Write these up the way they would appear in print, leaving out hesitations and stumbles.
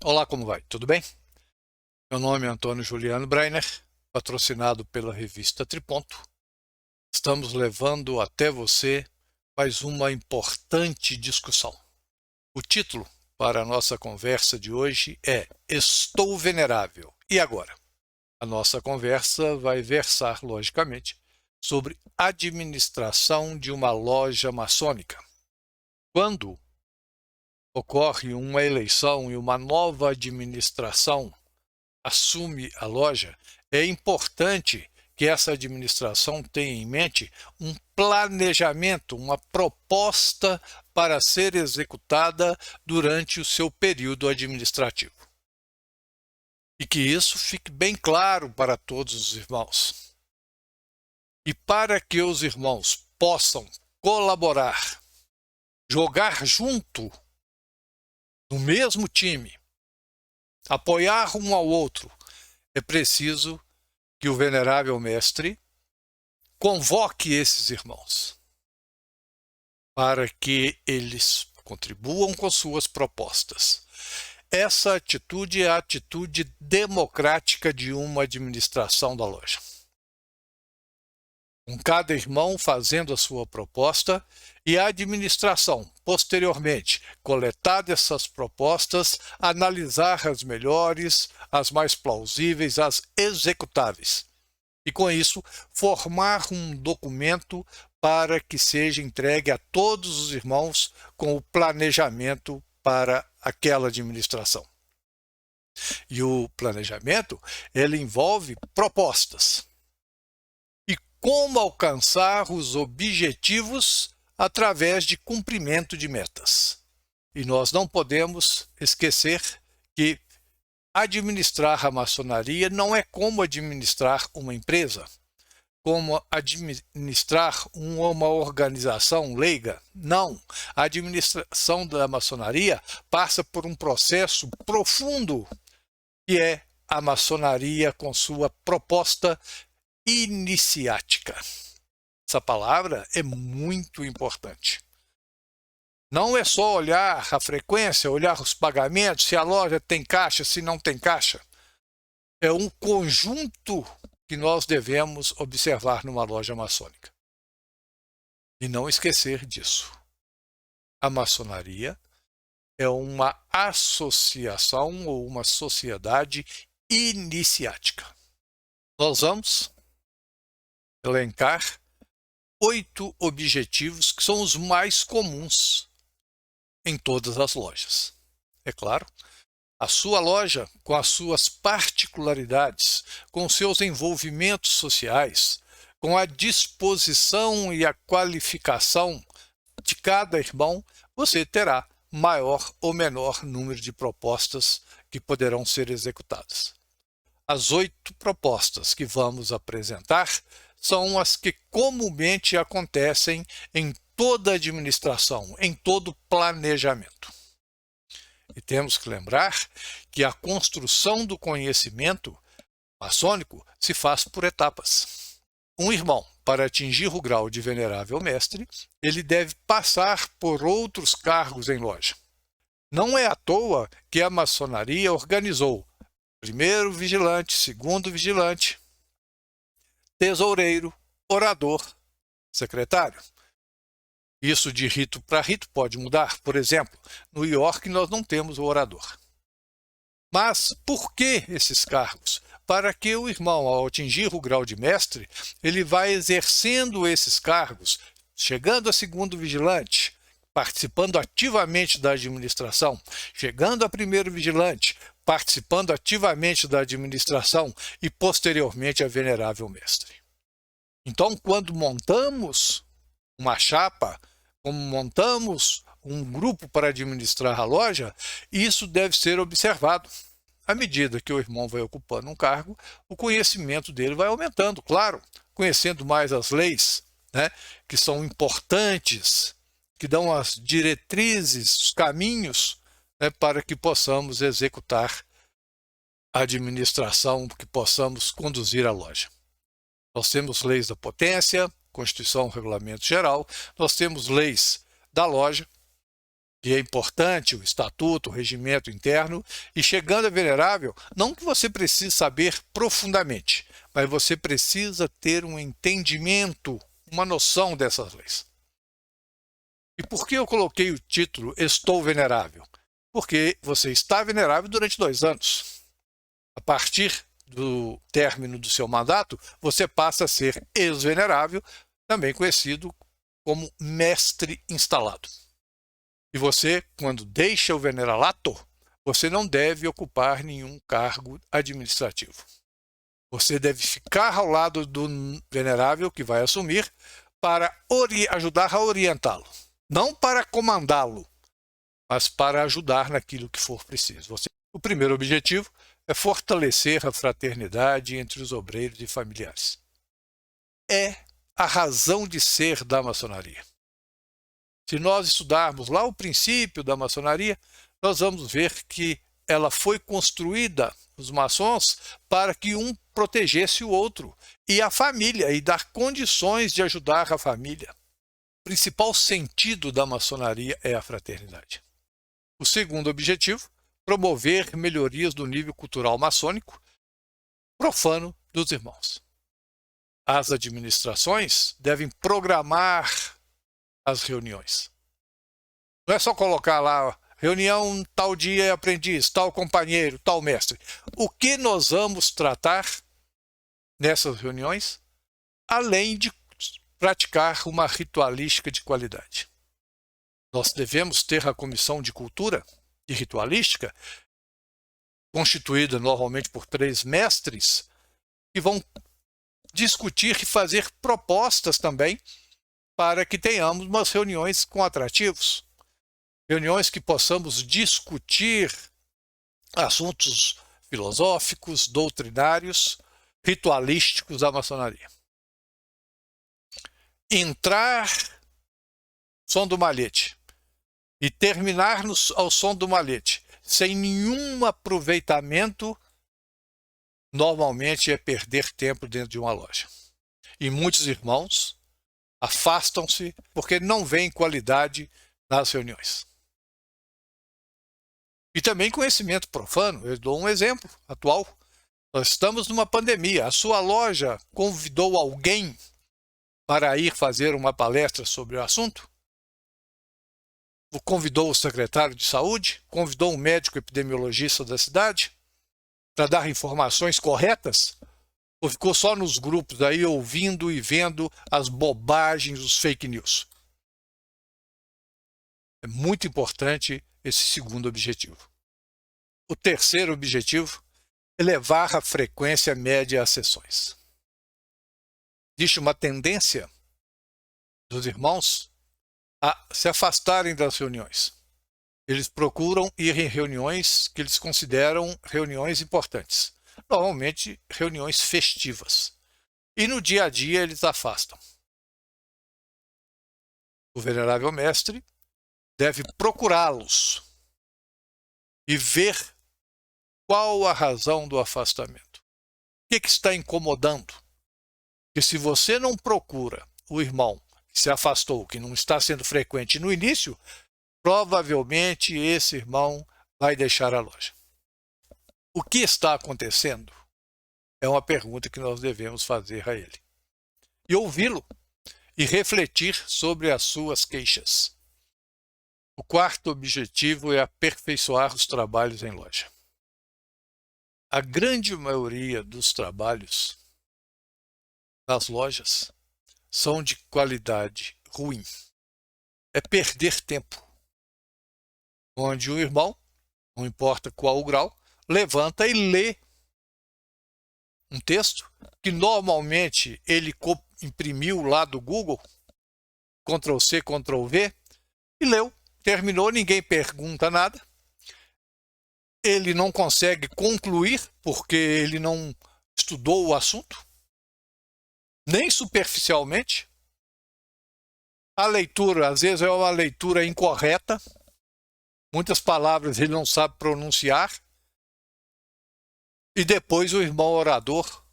Olá, como vai? Tudo bem? Meu nome é Antônio Juliano Breiner, patrocinado pela revista Triponto. Estamos levando até você mais uma importante discussão. O título para a nossa conversa de hoje é Estou Venerável. E agora? A nossa conversa vai versar, logicamente, sobre administração de uma loja maçônica. Quando ocorre uma eleição e uma nova administração assume a loja, é importante que essa administração tenha em mente um planejamento, uma proposta para ser executada durante o seu período administrativo. E que isso fique bem claro para todos os irmãos. E para que os irmãos possam colaborar, jogar junto, no mesmo time, apoiar um ao outro, é preciso que o venerável mestre convoque esses irmãos para que eles contribuam com suas propostas. Essa atitude é a atitude democrática de uma administração da loja. Com cada irmão fazendo a sua proposta e a administração, posteriormente, coletar essas propostas, analisar as melhores, as mais plausíveis, as executáveis. E, com isso, formar um documento para que seja entregue a todos os irmãos com o planejamento para aquela administração. E o planejamento, ele envolve propostas. E como alcançar os objetivos através de cumprimento de metas. E nós não podemos esquecer que administrar a maçonaria não é como administrar uma empresa, como administrar uma organização leiga. Não. A administração da maçonaria passa por um processo profundo, que é a maçonaria com sua proposta iniciática. Essa palavra é muito importante. Não é só olhar a frequência, olhar os pagamentos, se a loja tem caixa, se não tem caixa. É um conjunto que nós devemos observar numa loja maçônica. E não esquecer disso. A maçonaria é uma associação ou uma sociedade iniciática. Nós vamos elencar 8 objetivos que são os mais comuns em todas as lojas. É claro, a sua loja, com as suas particularidades, com seus envolvimentos sociais, com a disposição e a qualificação de cada irmão, você terá maior ou menor número de propostas que poderão ser executadas. As 8 propostas que vamos apresentar são as que comumente acontecem em toda administração, em todo planejamento. E temos que lembrar que a construção do conhecimento maçônico se faz por etapas. Um irmão, para atingir o grau de venerável mestre, ele deve passar por outros cargos em loja. Não é à toa que a maçonaria organizou primeiro vigilante, segundo vigilante, tesoureiro, orador, secretário. Isso de rito para rito pode mudar. Por exemplo, no York nós não temos o orador. Mas por que esses cargos? Para que o irmão, ao atingir o grau de mestre, ele vai exercendo esses cargos, chegando a segundo vigilante, participando ativamente da administração, chegando a primeiro vigilante, participando ativamente da administração e, posteriormente, a venerável mestre. Então, quando montamos uma chapa, como montamos um grupo para administrar a loja, isso deve ser observado. À medida que o irmão vai ocupando um cargo, o conhecimento dele vai aumentando, claro, conhecendo mais as leis, né, que são importantes, que dão as diretrizes, os caminhos, né, para que possamos executar a administração, que possamos conduzir a loja. Nós temos leis da potência, Constituição, Regulamento Geral, nós temos leis da loja, que é importante, o estatuto, o regimento interno, e chegando a venerável, não que você precise saber profundamente, mas você precisa ter um entendimento, uma noção dessas leis. E por que eu coloquei o título Estou Venerável? Porque você está venerável durante 2 anos. A partir do término do seu mandato, você passa a ser ex-venerável, também conhecido como mestre instalado. E você, quando deixa o veneralato, você não deve ocupar nenhum cargo administrativo. Você deve ficar ao lado do venerável que vai assumir para ajudar a orientá-lo. Não para comandá-lo, mas para ajudar naquilo que for preciso. O primeiro objetivo é fortalecer a fraternidade entre os obreiros e familiares. É a razão de ser da maçonaria. Se nós estudarmos lá o princípio da maçonaria, nós vamos ver que ela foi construída, os maçons, para que um protegesse o outro, e a família, e dar condições de ajudar a família. O principal sentido da maçonaria é a fraternidade. O segundo objetivo, promover melhorias do nível cultural maçônico profano dos irmãos. As administrações devem programar as reuniões. Não é só colocar lá, reunião tal dia é aprendiz, tal companheiro, tal mestre. O que nós vamos tratar nessas reuniões, além de praticar uma ritualística de qualidade? Nós devemos ter a comissão de cultura e ritualística, constituída normalmente por 3 mestres, que vão discutir e fazer propostas também para que tenhamos umas reuniões com atrativos, reuniões que possamos discutir assuntos filosóficos, doutrinários, ritualísticos da maçonaria. Entrar som do malhete e terminar ao som do malhete sem nenhum aproveitamento, normalmente é perder tempo dentro de uma loja. E muitos irmãos afastam-se porque não veem qualidade nas reuniões. E também conhecimento profano. Eu dou um exemplo atual. Nós estamos numa pandemia. A sua loja convidou alguém para ir fazer uma palestra sobre o assunto? Convidou o secretário de saúde? Convidou um médico epidemiologista da cidade para dar informações corretas? Ou ficou só nos grupos aí ouvindo e vendo as bobagens, os fake news? É muito importante esse segundo objetivo. O terceiro objetivo é elevar a frequência média às sessões. Existe uma tendência dos irmãos a se afastarem das reuniões. Eles procuram ir em reuniões que eles consideram reuniões importantes. Normalmente, reuniões festivas. E no dia a dia, eles afastam. O venerável mestre deve procurá-los e ver qual a razão do afastamento. O que está incomodando? Porque se você não procura o irmão que se afastou, que não está sendo frequente no início, provavelmente esse irmão vai deixar a loja. O que está acontecendo? É uma pergunta que nós devemos fazer a ele. E ouvi-lo e refletir sobre as suas queixas. O quarto objetivo é aperfeiçoar os trabalhos em loja. A grande maioria dos trabalhos nas lojas são de qualidade ruim. É perder tempo. Onde o irmão, não importa qual o grau, levanta e lê um texto que normalmente ele imprimiu lá do Google, Ctrl+C, Ctrl+V, e leu. Terminou, ninguém pergunta nada. Ele não consegue concluir porque ele não estudou o assunto, nem superficialmente. A leitura, às vezes, é uma leitura incorreta. Muitas palavras ele não sabe pronunciar. E depois o irmão orador,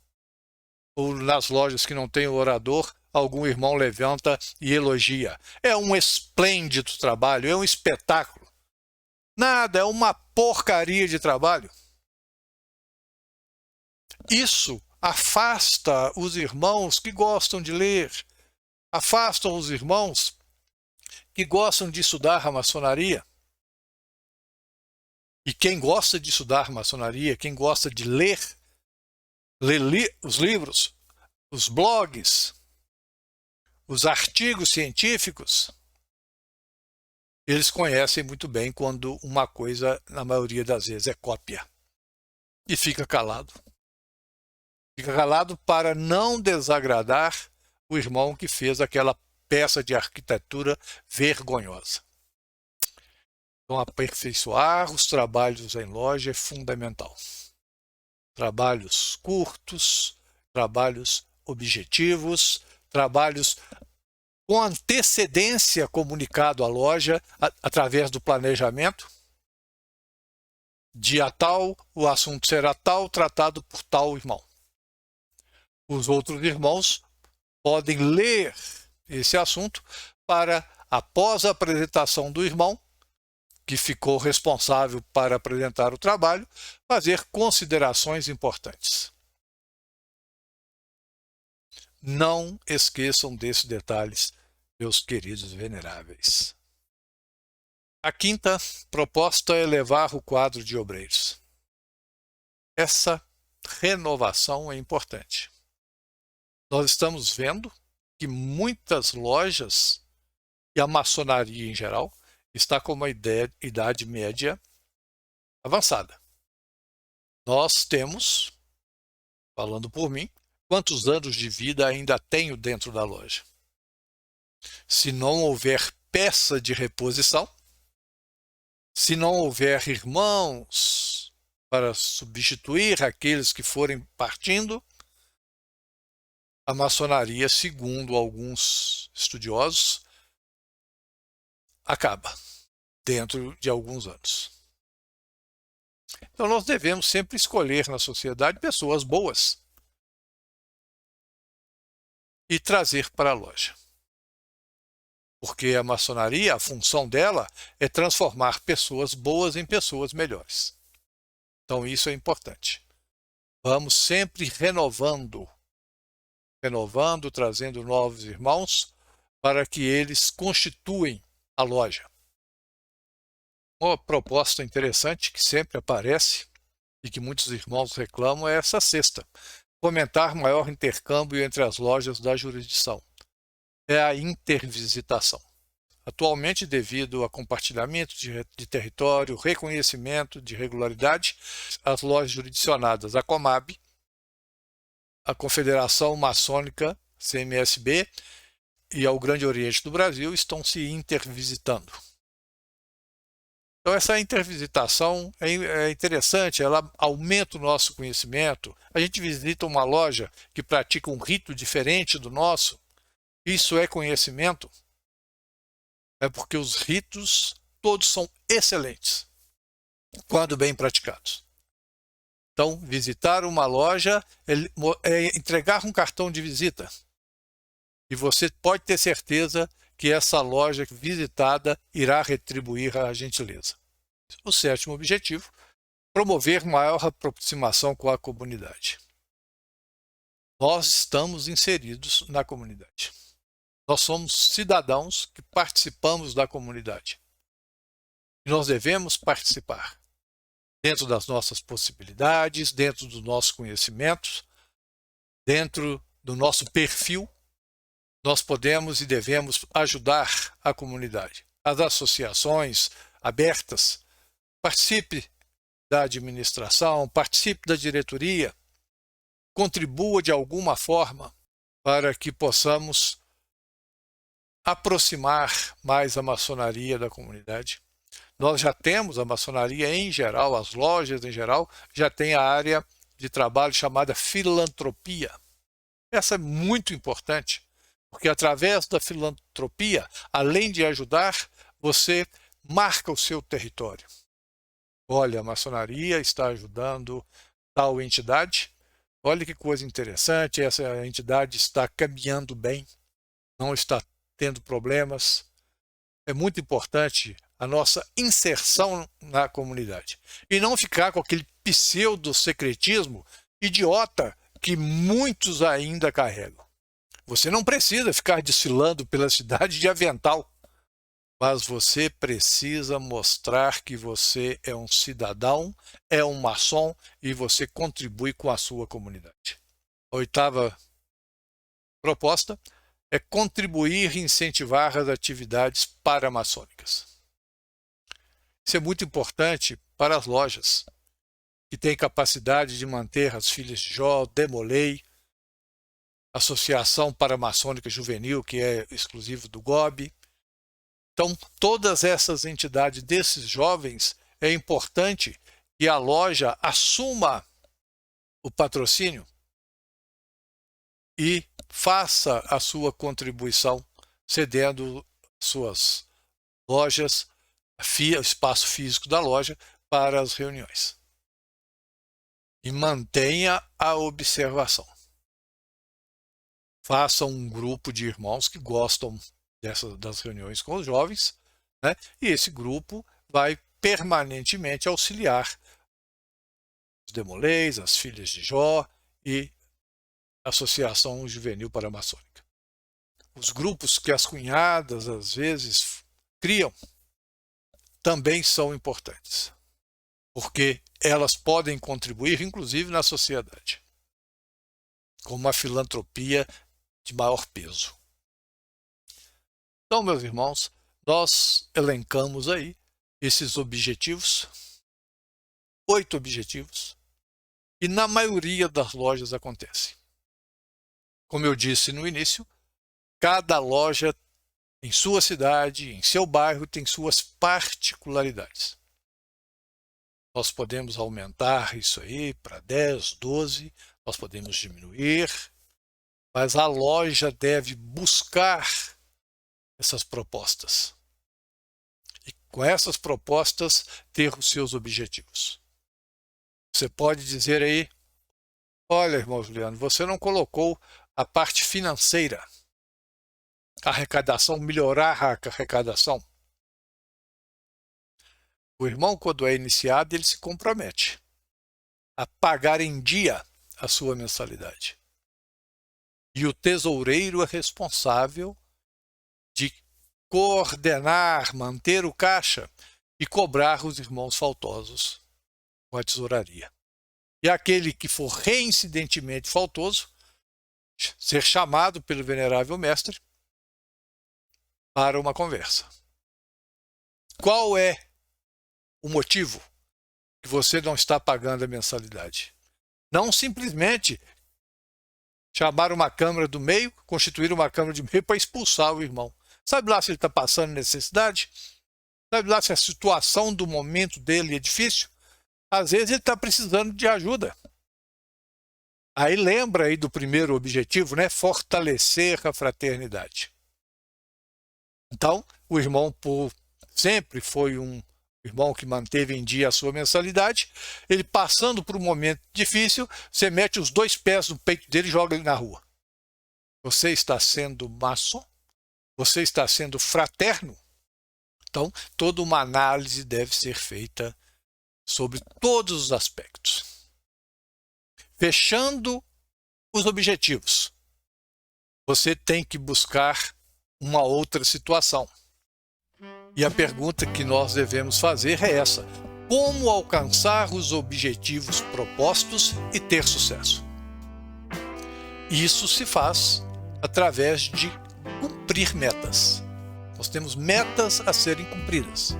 ou nas lojas que não tem o orador, algum irmão levanta e elogia. É um esplêndido trabalho, é um espetáculo. Nada, é uma porcaria de trabalho. Isso afasta os irmãos que gostam de ler, afasta os irmãos que gostam de estudar a maçonaria. E quem gosta de estudar maçonaria, quem gosta de ler os livros, os blogs, os artigos científicos, eles conhecem muito bem quando uma coisa, na maioria das vezes, é cópia. E fica calado. Fica calado para não desagradar o irmão que fez aquela peça de arquitetura vergonhosa. Então, aperfeiçoar os trabalhos em loja é fundamental. Trabalhos curtos, trabalhos objetivos, trabalhos com antecedência comunicado à loja através do planejamento. Dia tal, o assunto será tal, tratado por tal irmão. Os outros irmãos podem ler esse assunto para, após a apresentação do irmão, que ficou responsável para apresentar o trabalho, fazer considerações importantes. Não esqueçam desses detalhes, meus queridos veneráveis. A quinta proposta é elevar o quadro de obreiros. Essa renovação é importante. Nós estamos vendo que muitas lojas, e a maçonaria em geral, está com uma idade média avançada. Nós temos, falando por mim, quantos anos de vida ainda tenho dentro da loja? Se não houver peça de reposição, se não houver irmãos para substituir aqueles que forem partindo, a maçonaria, segundo alguns estudiosos, acaba dentro de alguns anos. Então nós devemos sempre escolher na sociedade pessoas boas e trazer para a loja. Porque a maçonaria, a função dela é transformar pessoas boas em pessoas melhores. Então isso é importante. Vamos sempre renovando, trazendo novos irmãos para que eles constituem a loja. Uma proposta interessante que sempre aparece e que muitos irmãos reclamam é essa sexta: fomentar maior intercâmbio entre as lojas da jurisdição. É a intervisitação. Atualmente, devido a compartilhamento de território, reconhecimento de regularidade, as lojas jurisdicionadas, a Comab, a Confederação Maçônica, CMSB, e ao Grande Oriente do Brasil estão se intervisitando. Então essa intervisitação é interessante, ela aumenta o nosso conhecimento. A gente visita uma loja que pratica um rito diferente do nosso. Isso é conhecimento? É porque os ritos todos são excelentes, quando bem praticados. Então, visitar uma loja é entregar um cartão de visita. E você pode ter certeza que essa loja visitada irá retribuir a gentileza. O sétimo objetivo: promover maior aproximação com a comunidade. Nós estamos inseridos na comunidade. Nós somos cidadãos que participamos da comunidade. E nós devemos participar dentro das nossas possibilidades, dentro dos nossos conhecimentos, dentro do nosso perfil. Nós podemos e devemos ajudar a comunidade. As associações abertas, participe da administração, participe da diretoria, contribua de alguma forma para que possamos aproximar mais a maçonaria da comunidade. Nós já temos a maçonaria em geral, as lojas em geral, já tem a área de trabalho chamada filantropia. Essa é muito importante, porque através da filantropia, além de ajudar, você marca o seu território. Olha, a maçonaria está ajudando tal entidade. Olha que coisa interessante, essa entidade está caminhando bem, não está tendo problemas. É muito importante a nossa inserção na comunidade. E não ficar com aquele pseudo-secretismo idiota que muitos ainda carregam. Você não precisa ficar desfilando pela cidade de avental, mas você precisa mostrar que você é um cidadão, é um maçom e você contribui com a sua comunidade. A 8ª proposta é contribuir e incentivar as atividades paramaçônicas. Isso é muito importante para as lojas, que têm capacidade de manter as Filhas de Jó, Demolei, Associação Paramaçônica Juvenil, que é exclusivo do GOB. Então, todas essas entidades desses jovens, é importante que a loja assuma o patrocínio e faça a sua contribuição, cedendo suas lojas, o espaço físico da loja para as reuniões. E mantenha a observação. Faça um grupo de irmãos que gostam das reuniões com os jovens, né? E esse grupo vai permanentemente auxiliar os Demoleis, as Filhas de Jó e a Associação Juvenil Paramaçônica. Os grupos que as cunhadas às vezes criam também são importantes, porque elas podem contribuir, inclusive, na sociedade, com uma filantropia de maior peso. Então, meus irmãos, nós elencamos aí esses objetivos, 8 objetivos, e na maioria das lojas acontece. Como eu disse no início, cada loja em sua cidade, em seu bairro, tem suas particularidades. Nós podemos aumentar isso aí para 10, 12, nós podemos diminuir, mas a loja deve buscar essas propostas. E com essas propostas, ter os seus objetivos. Você pode dizer aí, olha, irmão Juliano, você não colocou a parte financeira, a arrecadação, melhorar a arrecadação. O irmão, quando é iniciado, ele se compromete a pagar em dia a sua mensalidade. E o tesoureiro é responsável de coordenar, manter o caixa e cobrar os irmãos faltosos com a tesouraria. E aquele que for reincidentemente faltoso, ser chamado pelo venerável mestre para uma conversa. Qual é o motivo que você não está pagando a mensalidade? Não simplesmente chamar uma câmara do meio, constituir uma câmara de meio para expulsar o irmão. Sabe lá se ele está passando necessidade? Sabe lá se a situação do momento dele é difícil? Às vezes ele está precisando de ajuda. Aí lembra aí do primeiro objetivo, né? Fortalecer a fraternidade. Então, o irmão sempre foi um irmão que manteve em dia a sua mensalidade. Ele passando por um momento difícil, você mete os 2 pés no peito dele e joga ele na rua. Você está sendo maçom? Você está sendo fraterno? Então, toda uma análise deve ser feita sobre todos os aspectos. Fechando os objetivos, você tem que buscar uma outra situação. E a pergunta que nós devemos fazer é essa: como alcançar os objetivos propostos e ter sucesso? Isso se faz através de cumprir metas. Nós temos metas a serem cumpridas.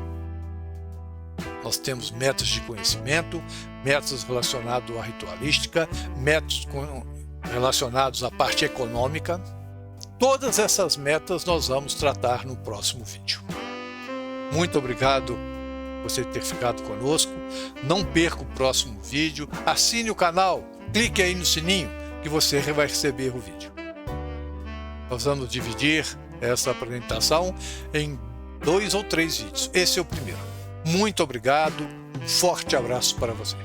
Nós temos metas de conhecimento, metas relacionadas à ritualística, metas relacionadas à parte econômica. Todas essas metas nós vamos tratar no próximo vídeo. Muito obrigado por você ter ficado conosco. Não perca o próximo vídeo. Assine o canal, clique aí no sininho que você vai receber o vídeo. Nós vamos dividir essa apresentação em 2 ou 3 vídeos. Esse é o primeiro. Muito obrigado, um forte abraço para você.